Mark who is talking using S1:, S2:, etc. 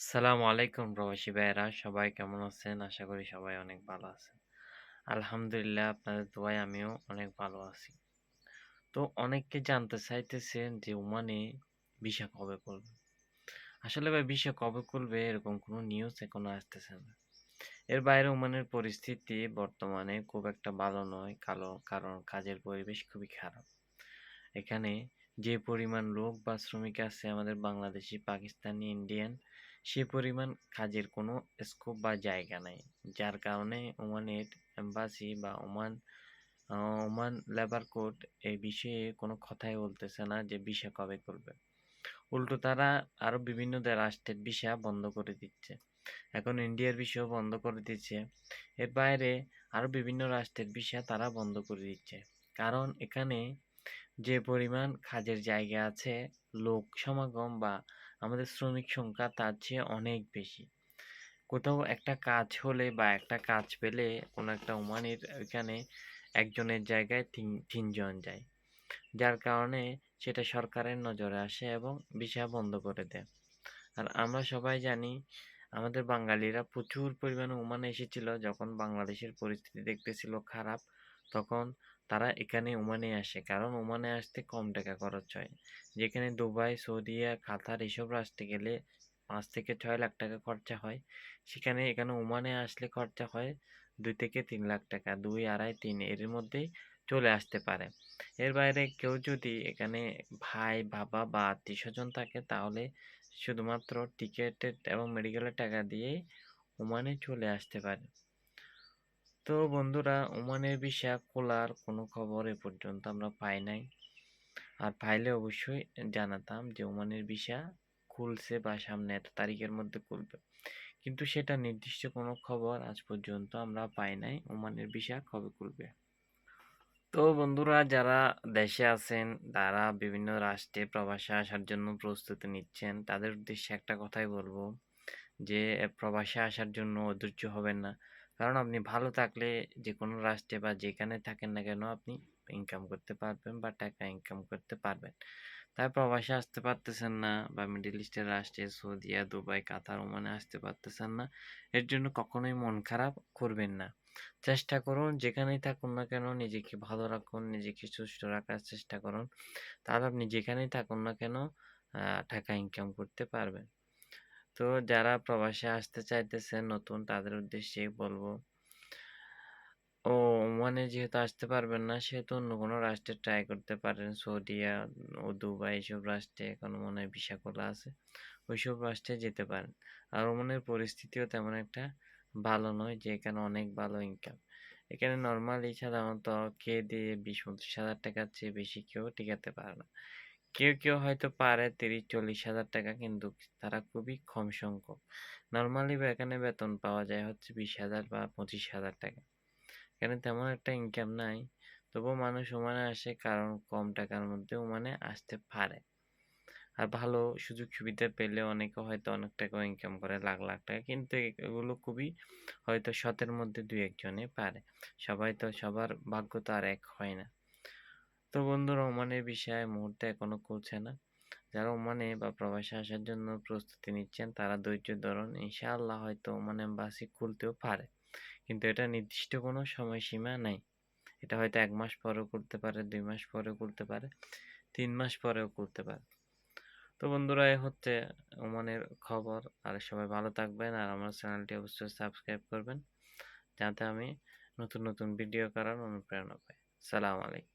S1: আসসালামু আলাইকুম প্রবাসী ভাইয়েরা, সবাই কেমন আছেন? আশা করি সবাই অনেক ভালো আছেন। আলহামদুলিল্লাহ, আপনাদের দোয়ায় আমিও অনেক ভালো আছি। তো অনেকে জানতে চাইতেছেন যে ওমানে ভিসা কবে খুলবে? আসলে ভাই, ভিসা কবে খুলবে এরকম কোনো নিউজ এখনো আসতেছে না। এর বাইরে ওমানের পরিস্থিতি বর্তমানে খুব একটা ভালো নয়, কারণ কাজের পরিবেশ খুবই খারাপ। এখানে যে পরিমাণ লোক বা শ্রমিক আছে আমাদের বাংলাদেশি, পাকিস্তানি, ইন্ডিয়ান, সে পরিমাণ কাজের কোনো স্কোপ বা জায়গা নাই। যার কারণে ওমানের এম্বাসি বা ওমান লেবার কোড এই বিষয়ে কোনো কথাই বলতেছে না যে ভিসা কবে করবে। উল্টো তারা আরো বিভিন্ন রাষ্ট্রের ভিসা বন্ধ করে দিচ্ছে। এখন ইন্ডিয়ার ভিসাও বন্ধ করে দিচ্ছে। এর বাইরে আরো বিভিন্ন রাষ্ট্রের ভিসা তারা বন্ধ করে দিচ্ছে। কারণ এখানে যে পরিমাণ কাজের জায়গা আছে, লোক সমাগম বা আমাদের শ্রমিক সংখ্যা তার চেয়ে অনেক বেশি। কোথাও একটা কাজ হলে বা একটা কাজ পেলে কোনো একটা ওমানির ওইখানে একজনের জায়গায় তিনজন যায়। যার কারণে সেটা সরকারের নজরে আসে এবং ভিসা বন্ধ করে দেয়। আর আমরা সবাই জানি আমাদের বাঙালিরা প্রচুর পরিমাণে ওমানে এসেছিল, যখন বাংলাদেশের পরিস্থিতি দেখতেছিল খারাপ, তখন তারা এখানে ওমানে আসে, কারণ ওমানে আসতে কম টাকা খরচ হয়। যেখানে দুবাই, সৌদিয়া, কাতার এসব রাষ্ট্রে গেলে 5 থেকে 6 লাখ টাকা খরচা হয়, সেখানে এখানে ওমানে আসলে খরচা হয় 2 থেকে 3 লাখ টাকা, 2, 2.5, 3 এর মধ্যেই চলে আসতে পারে। এর বাইরে কেউ যদি এখানে ভাই, বাবা বা আত্মীয় স্বজন থাকে, তাহলে শুধুমাত্র টিকেটের এবং মেডিকেলের টাকা দিয়েই ওমানে চলে আসতে পারে। তো বন্ধুরা, ওমানের ভিসা খোলার কোনো খবর এ পর্যন্ত আমরা পাই নাই। আর পাইলে অবশ্যই জানাতাম যে ওমানের ভিসা খুলছে বা সামনে এত তারিখের মধ্যে খুলবে। কিন্তু সেটা নির্দিষ্ট কোনো খবর আজ পর্যন্ত আমরা পাই নাই ওমানের ভিসা কবে খুলবে। তো বন্ধুরা, যারা দেশে আছেন, তারা বিভিন্ন রাষ্ট্রে প্রবাসে আসার জন্য প্রস্তুতি নিচ্ছেন, তাদের উদ্দেশ্যে একটা কথাই বলবো যে প্রবাসে আসার জন্য অধৈর্য হবেন না। কারণ আপনি ভালো থাকলে যে কোনো রাষ্ট্রে বা যেখানে থাকেন না কেন আপনি ইনকাম করতে পারবেন বা টাকা ইনকাম করতে পারবেন। তাই প্রবাসে আসতে পারতেছেন না বা মিডল ইস্টের রাষ্ট্রে সৌদিয়া, দুবাই, কাতার, ওমানে আসতে পারতেছেন না, এর জন্য কখনোই মন খারাপ করবেন না। চেষ্টা করুন, যেখানেই থাকুন না কেন নিজেকে ভালো রাখুন, নিজেকে সুস্থ রাখার চেষ্টা করুন। তাহলে আপনি যেখানেই থাকুন না কেন টাকা ইনকাম করতে পারবেন। তো যারা প্রবাসে আসতে চাইতেছেন নতুন, তাদের উদ্দেশ্যে বলবো, ওমানে যেহেতু আসতে পারবেন না, সেহেতু অন্য কোনো রাষ্ট্রে ট্রাই করতে পারেন। সৌদিয়া ও দুবাই এসব রাষ্ট্রে এখন মনে হয় ভিসা খোলা আছে, ওইসব রাষ্ট্রে যেতে পারেন। আর ওমানের পরিস্থিতিও তেমন একটা ভালো নয় যে এখানে অনেক ভালো ইনকাম। এখানে নর্মালি সাধারণত খেয়ে দিয়ে 20-25 হাজার টাকার চেয়ে বেশি কেউ টিকাতে পারে না। কেউ কেউ হয়তো পারে 30-40 হাজার টাকা, কিন্তু তারা খুবই কম সংখ্যক। নর্মালি এখানে বেতন পাওয়া যায় হচ্ছে 20 হাজার বা 25 হাজার টাকা। এখানে তেমন একটা ইনকাম নাই, তবুও মানুষ ওমানে আসে কারণ কম টাকার মধ্যে ওমানে আসতে পারে। আর ভালো সুযোগ সুবিধা পেলে অনেকে হয়তো অনেক টাকাও ইনকাম করে, লাখ লাখ টাকা, কিন্তু এগুলো খুবই হয়তো শতের মধ্যে 2-1 জনে পারে। সবাই তো, সবার ভাগ্য তো আর এক হয় না। তো বন্ধুরা, ওমানের বিষয়ে মুহূর্তে এখনো খুলছে না। যারা ওমানে বা প্রবাসে আসার জন্য প্রস্তুতি নিচ্ছেন, তারা ধৈর্য ধরুন, ইনশাআল্লাহ হয়তো ওমান এম্বাসি খুলতেও পারে। কিন্তু এটা নির্দিষ্ট কোনো সময়সীমা নাই। এটা হয়তো 1 মাস পরেও খুলতে পারে, 2 মাস পরেও খুলতে পারে, 3 মাস পরেও খুলতে পারে। তো বন্ধুরা, এ হচ্ছে ওমানের খবর। আর সবাই ভালো থাকবেন, আর আমার চ্যানেলটি অবশ্যই সাবস্ক্রাইব করবেন, যাতে আমি নতুন নতুন ভিডিও করার অনুপ্রেরণা পাই। সালাম আলাইকুম।